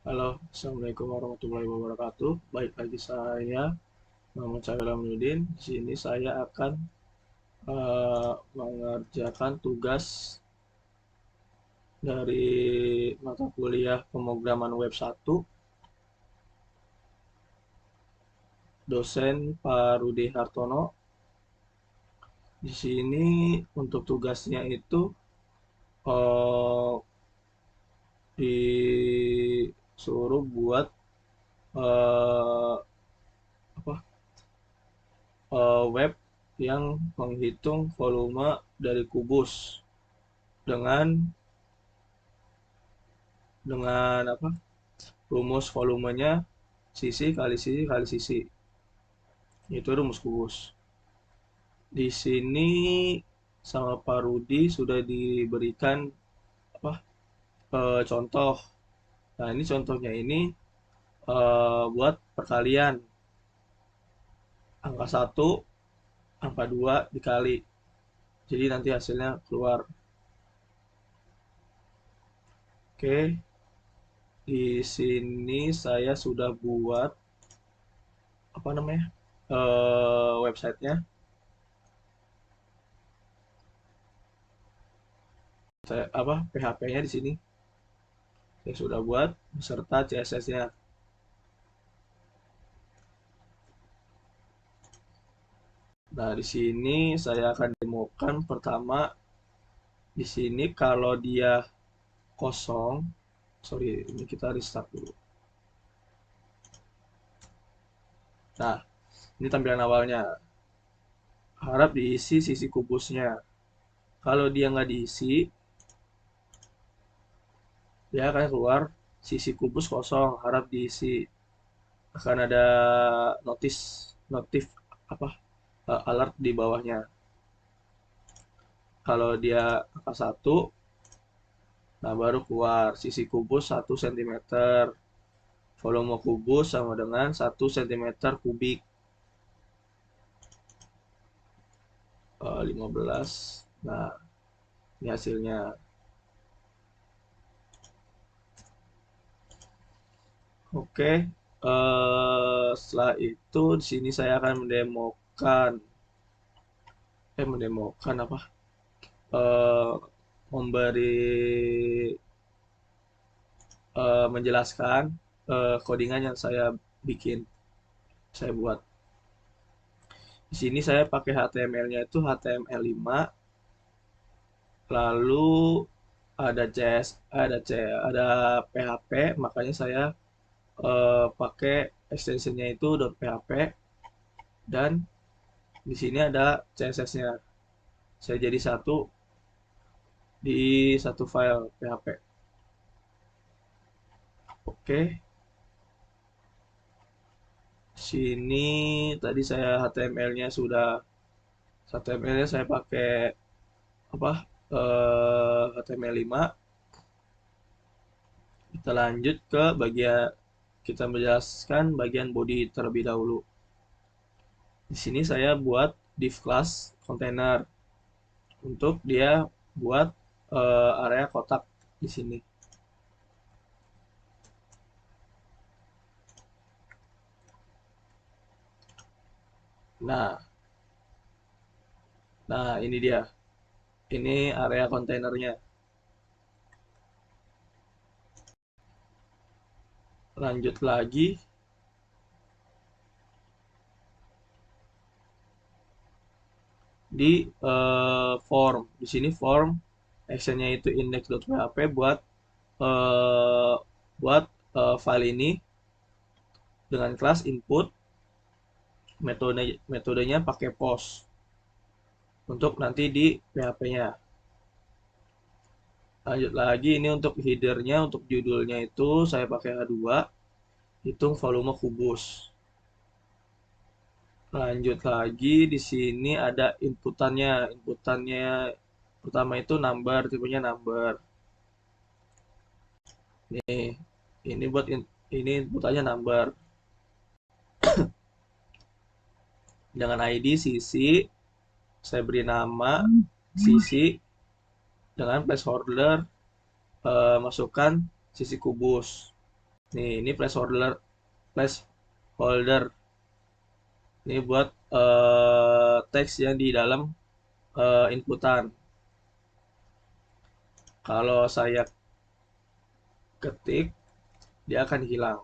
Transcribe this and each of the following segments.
Halo, Assalamualaikum warahmatullahi wabarakatuh. Baik lagi saya, Muhammad Syahriil Aminuddin. Di sini saya akan mengerjakan tugas dari mata kuliah pemrograman web 1, dosen Pak Rudi Hartono. Di sini untuk tugasnya itu eh, disuruh buat eh, apa web yang menghitung volume dari kubus dengan apa rumus volumenya sisi kali sisi kali sisi, itu rumus kubus. Di sini sama Pak Rudi sudah diberikan apa contoh. Nah, ini contohnya ini buat perkalian angka satu, angka 2 dikali, jadi nanti hasilnya keluar. Oke, di sini saya sudah buat apa namanya websitenya. Saya apa PHP-nya di sini saya sudah buat beserta CSS-nya. Nah, di sini saya akan demokan pertama. Di sini kalau dia kosong, sorry, ini kita restart dulu. Nah, ini tampilan awalnya. Harap diisi sisi kubusnya. Kalau dia nggak diisi, dia akan keluar sisi kubus kosong. Harap diisi. Akan ada notif apa alert di bawahnya. Kalau dia angka 1, nah baru keluar sisi kubus 1 cm. Volume kubus sama dengan 1 cm kubik. 15. Nah, ini hasilnya. Oke. Setelah itu di sini saya akan mendemokan apa? eh, Memberi menjelaskan codingan yang saya bikin, saya buat. Di sini saya pakai HTML-nya itu HTML5, lalu ada CS, ada PHP, makanya saya pakai extensionnya itu .php, dan di sini ada CSS-nya. Saya jadi satu di satu file PHP. Oke, sini tadi saya HTML-nya saya pakai apa? HTML5. Kita lanjut ke bagian kita menjelaskan bagian body terlebih dahulu. Di sini saya buat div class container untuk dia buat area kotak di sini. Nah, ini dia. Ini area kontainernya. Lanjut lagi di form. Di sini form actionnya itu index.php buat eh, file ini dengan kelas input. Metodenya pakai post untuk nanti di PHP-nya. Lanjut lagi, ini untuk headernya, untuk judulnya itu saya pakai H2, hitung volume kubus. Lanjut lagi, di sini ada inputannya. Inputannya pertama itu number, tipenya number. Nih, ini ini inputannya number dengan ID sisi. Saya beri nama sisi dengan placeholder, masukkan sisi kubus. Nih, ini placeholder. Ini buat teks yang di dalam inputan. Kalau saya ketik, dia akan hilang.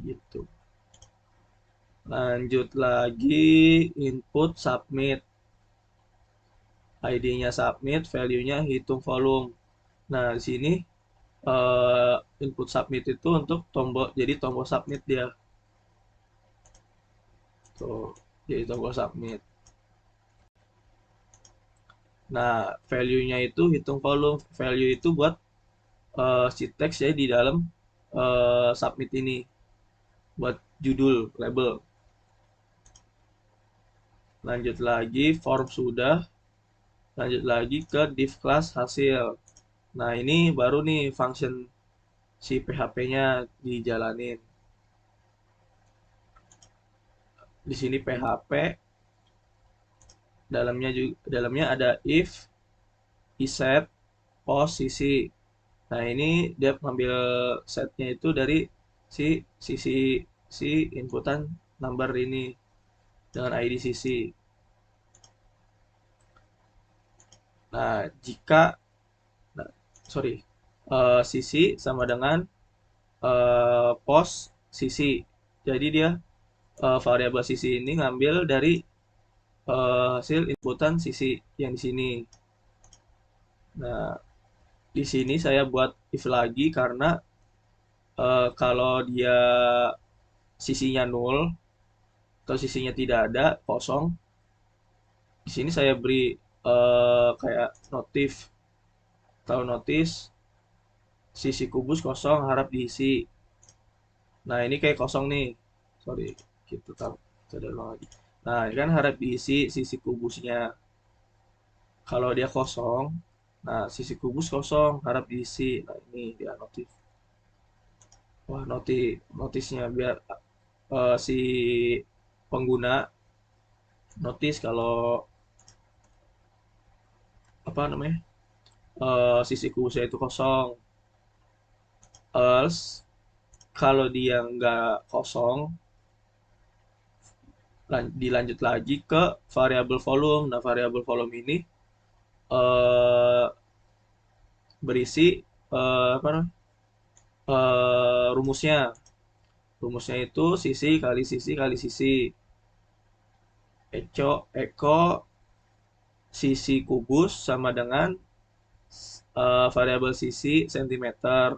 Gitu. Lanjut lagi, input submit. ID-nya submit, value-nya hitung volume. Nah, di sini input submit itu untuk tombol, jadi tombol submit dia. Tuh, jadi tombol submit. Nah, value-nya itu hitung volume. Value itu buat si teks ya di dalam submit ini. Buat judul, label. Lanjut lagi, form sudah. Lanjut lagi ke div class hasil. Nah, ini baru nih function si PHP-nya dijalanin. Di sini PHP, dalamnya ada if, iset, posisi. Nah, ini dia ngambil setnya itu dari si sisi si inputan number ini dengan ID sisi. Nah, jika nah, sorry, sisi sama dengan pos sisi. Jadi dia variabel sisi ini ngambil dari hasil inputan sisi yang di sini. Nah, di sini saya buat if lagi karena kalau dia sisinya nol atau sisinya tidak ada, kosong, di sini saya beri kayak notif, tahu notis sisi kubus kosong harap diisi. Nah, ini kayak kosong nih. Sorry, gitu tahu. Kita ulang lagi. Nah, ini kan harap diisi sisi kubusnya. Kalau dia kosong, nah sisi kubus kosong harap diisi. Nah, ini dia notif. Wah, notisnya biar si pengguna notice kalau apa namanya sisi kubusnya itu kosong. Else kalau dia nggak kosong, dilanjut lagi ke variabel volume. Nah, variabel volume ini eh, berisi apa namanya rumusnya. Rumusnya itu sisi kali sisi kali sisi. Eko sisi kubus sama dengan variabel sisi sentimeter.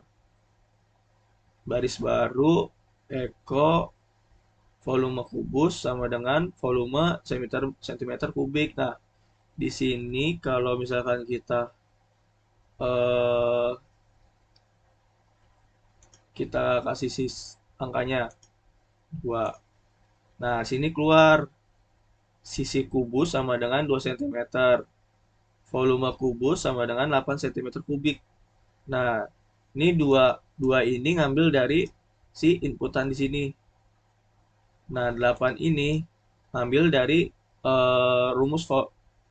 Baris baru Eko volume kubus sama dengan volume sentimeter kubik. Nah, di sini kalau misalkan eh, kita kasih angkanya 2. Nah, sini keluar sisi kubus sama dengan 2 cm. Volume kubus sama dengan 8 cm kubik. Nah, ini dua dua ini ngambil dari si inputan di sini. Nah, 8 ini ngambil dari rumus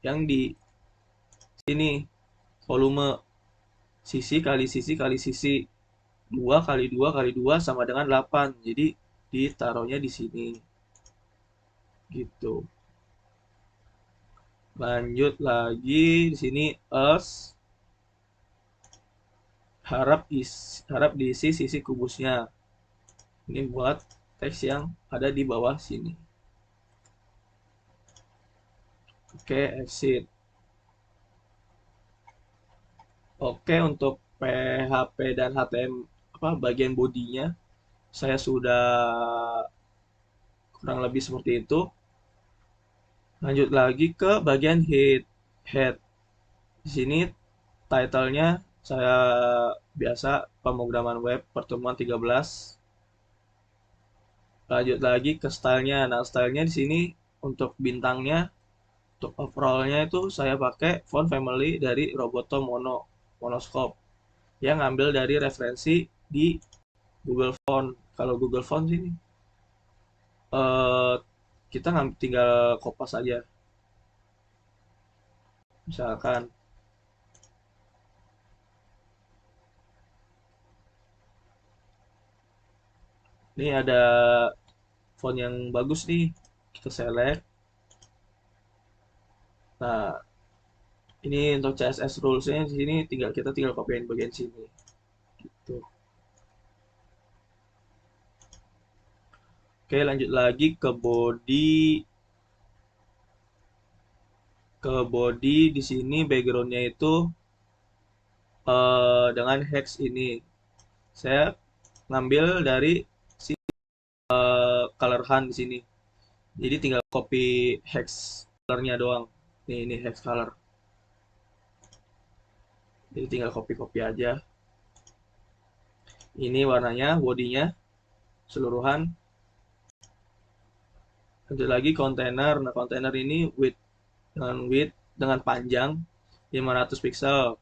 yang di sini. Volume sisi kali sisi kali sisi. 2 kali 2 kali 2 sama dengan 8. Jadi ditaruhnya di sini. Gitu. Lanjut lagi di sini else harap diisi sisi kubusnya. Ini buat teks yang ada di bawah sini. Oke, exit. Oke, untuk PHP dan HTML apa bagian bodinya saya sudah kurang lebih seperti itu. Lanjut lagi ke bagian head. Di sini title-nya saya biasa pemrograman web pertemuan 13. Lanjut lagi ke stylenya. Nah, stylenya di sini untuk bintangnya, untuk overallnya itu saya pakai font family dari Roboto Monoscope yang ngambil dari referensi di Google Font. Kalau Google Font sini eh, kita tinggal kopas aja. Misalkan Ini ada font yang bagus nih, kita select. Nah, ini untuk CSS rules-nya di sini kita tinggal copyin bagian sini. Gitu. Oke, lanjut lagi ke body. Di sini backgroundnya itu dengan hex ini. Saya ngambil dari si color hunt di sini. Jadi tinggal copy hex colornya doang. Ini hex color. Jadi tinggal copy-copy aja. Ini warnanya, bodinya keseluruhan. Lanjut lagi kontainer. Nah, kontainer ini dengan panjang 500 pixel.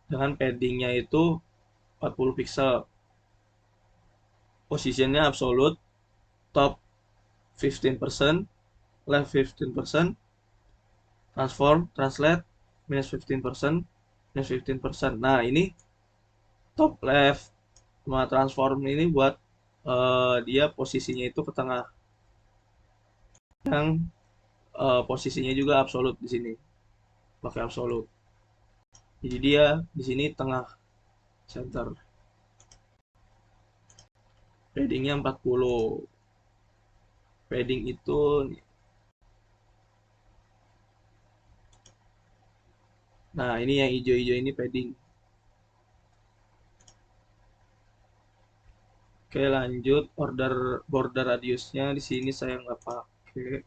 Dengan paddingnya itu 40 pixel. Positionnya absolute, top 15%, left 15%, translate, minus 15%, minus 15%. Nah, ini top left sama transform ini buat dia posisinya itu ke tengah. Yang posisinya juga absolut di sini. Pakai absolut. Jadi dia di sini tengah center. Paddingnya 40. Padding itu nah, ini yang hijau-hijau ini padding. Oke, lanjut border radiusnya di sini saya nggak pakai.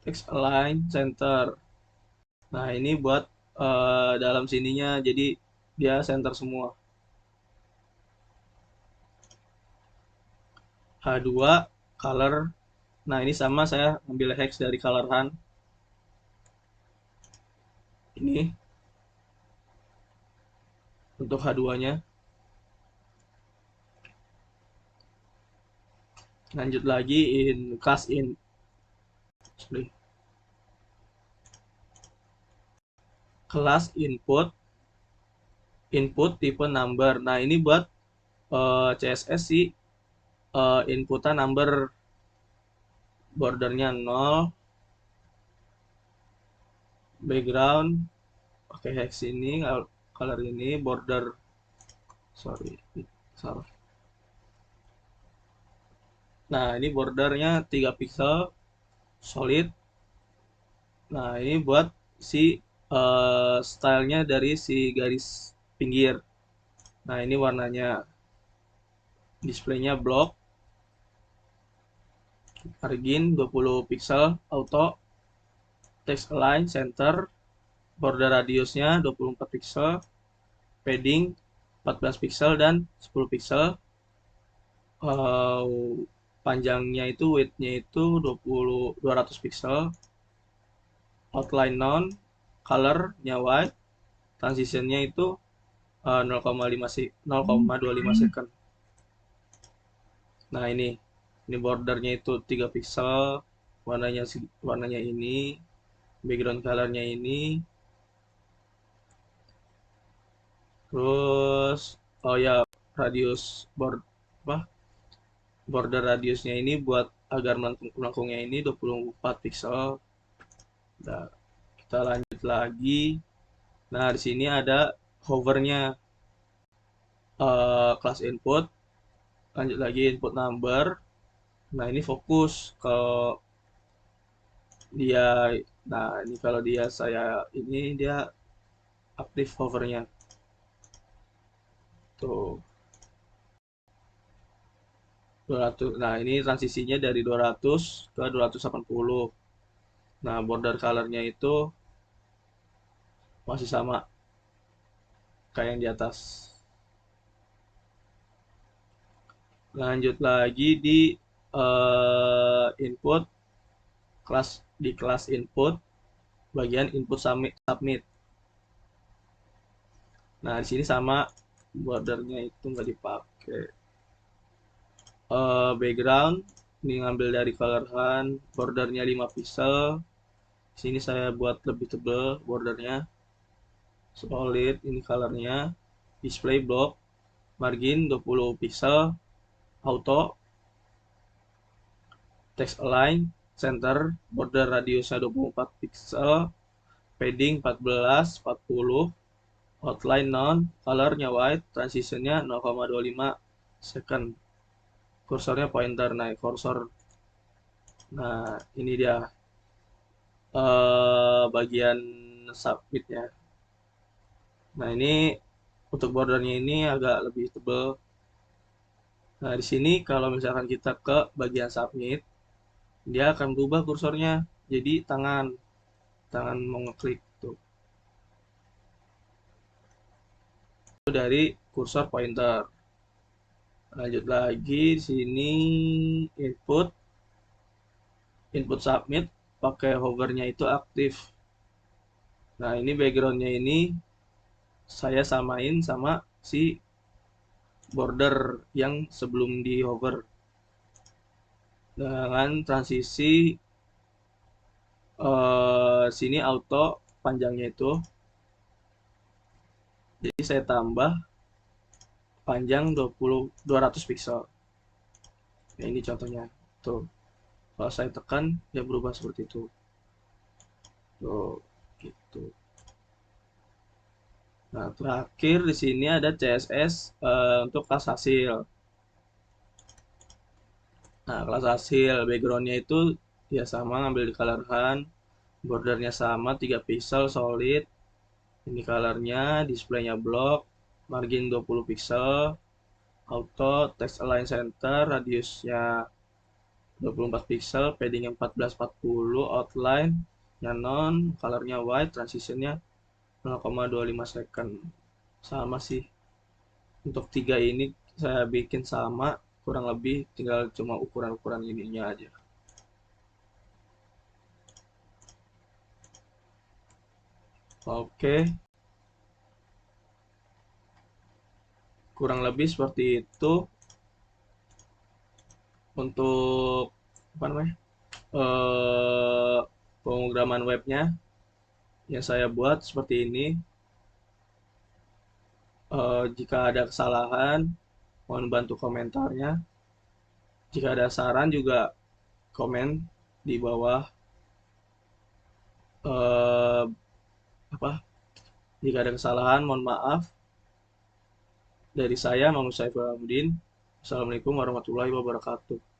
Text align center. Nah, ini buat dalam sininya jadi dia center semua. H2 color. Nah, ini sama saya ambil hex dari color hunt. Ini untuk H2-nya. Lanjut lagi class sorry, class input tipe number. Nah, ini buat CSS sih inputan number, bordernya 0, background pakai hex ini, color ini, border sorry salah. Nah, ini bordernya 3 pixel solid. Nah, ini buat si stylenya dari si garis pinggir. Nah, ini warnanya, displaynya block, margin 20 pixel auto, text align center, border radiusnya 24 pixel, padding 14 pixel dan 10 pixel. Panjangnya itu width-nya itu 200 pixel, outline none, color-nya white, transition-nya itu 0,25 second. Nah, ini bordernya itu 3 pixel, warnanya ini, background colornya ini, terus oh ya, radius apa border radiusnya ini buat agar melengkungnya ini 24 pixel. Nah, kita lanjut lagi. Nah, di sini ada hovernya, class input, lanjut lagi input number. Nah, ini fokus ke dia. Nah, ini kalau dia aktif hovernya tuh 200. Nah, ini transisinya dari 200 ke 280. Nah, border colornya itu masih sama kayak yang di atas. Lanjut lagi di input, di kelas input, bagian input submit. Nah, di sini sama, bordernya itu nggak dipakai. Background ini ngambil dari color hunt, bordernya 5 pixel, Sini saya buat lebih tebal bordernya, solid ini colornya, display block, margin 20 pixel, auto, text align, center, border radiusnya 24 pixel, padding 14, 40, outline none, colornya white, transitionnya 0,25 second, kursornya pointer, naik kursor. Nah, ini dia bagian submitnya. Nah, ini untuk bordernya ini agak lebih tebal. Nah, di sini kalau misalkan kita ke bagian submit, dia akan berubah kursornya jadi tangan. Tangan mau ngeklik tuh. Itu dari kursor pointer. Lanjut lagi di sini input input submit pakai hovernya itu aktif. Nah, ini backgroundnya ini saya samain sama si border yang sebelum di hover dengan transisi sini auto panjangnya itu, jadi saya tambah panjang 200 pixel. Nah, ini contohnya tuh, kalau saya tekan dia berubah seperti itu tuh, gitu. Nah, terakhir di sini ada CSS untuk kelas hasil. Nah, kelas hasil backgroundnya itu ya sama, ngambil di color hand, bordernya sama 3 pixel solid, ini colornya, displaynya block, margin 20 pixel, auto, text align center, radiusnya 24 pixel, paddingnya 1440, outline nya non, colornya white, transitionnya 0,25 second. Sama sih, untuk tiga ini saya bikin sama kurang lebih, tinggal cuma ukuran-ukuran ininya aja. Oke, kurang lebih seperti itu untuk apa namanya, eh, pemrograman webnya yang saya buat seperti ini. Jika ada kesalahan, mohon bantu komentarnya. Jika ada saran juga komen di bawah. Eh, apa? Jika ada kesalahan, mohon maaf. Dari saya, Muhammad Saiful Alamudin. Assalamualaikum warahmatullahi wabarakatuh.